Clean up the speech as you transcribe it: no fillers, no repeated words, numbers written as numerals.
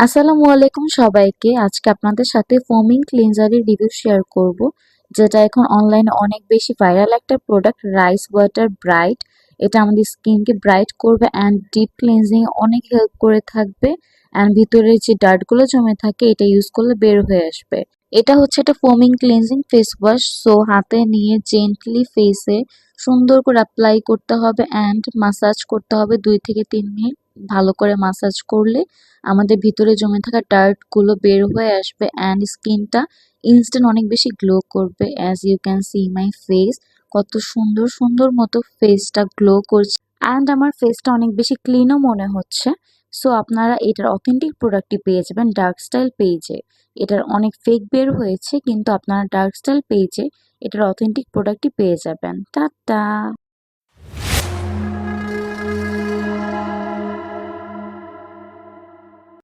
আসসালামু আলাইকুম সবাইকে। আজকে আপনাদের সাথে ফোমিং ক্লিনজারের রিভিউ শেয়ার করব, যেটা এখন অনলাইনে অনেক বেশি ভাইরাল একটা প্রোডাক্ট, রাইস ওয়াটার ব্রাইট। এটা আমাদের স্কিনকে ব্রাইট করবে অ্যান্ড ডিপ ক্লিনজিং অনেক হেল্প করে থাকবে। অ্যান্ড ভিতরে যে ডার্টগুলো জমে থাকে এটা ইউজ করলে বের হয়ে আসবে। এটা হচ্ছে একটা ফোমিং ক্লিনজিং ফেস ওয়াশ। সো হাতে নিয়ে জেন্টলি ফেসে সুন্দর করে অ্যাপ্লাই করতে হবে অ্যান্ড মাসাজ করতে হবে 2 থেকে 3 মিনিট। ভালো করে মাসাজ করলে আমাদের ভিতরে জমে থাকা ডার্ট গুলো বের হয়ে আসবে অ্যান্ড স্কিনটা ইনস্ট্যান্ট অনেক বেশি গ্লো করবে। As you can see my face, কত সুন্দর সুন্দর মতো ফেসটা গ্লো করছে অ্যান্ড আমার ফেসটা অনেক বেশি ক্লিনও মনে হচ্ছে। সো আপনারা এটার অথেন্টিক প্রোডাক্টটি পেয়ে যাবেন ডার্ক স্টাইল পেজে। এটার অনেক ফেক বের হয়েছে, কিন্তু আপনারা ডার্ক স্টাইল পেজে এটার অথেন্টিক প্রোডাক্টটি পেয়ে যাবেন। টাটা।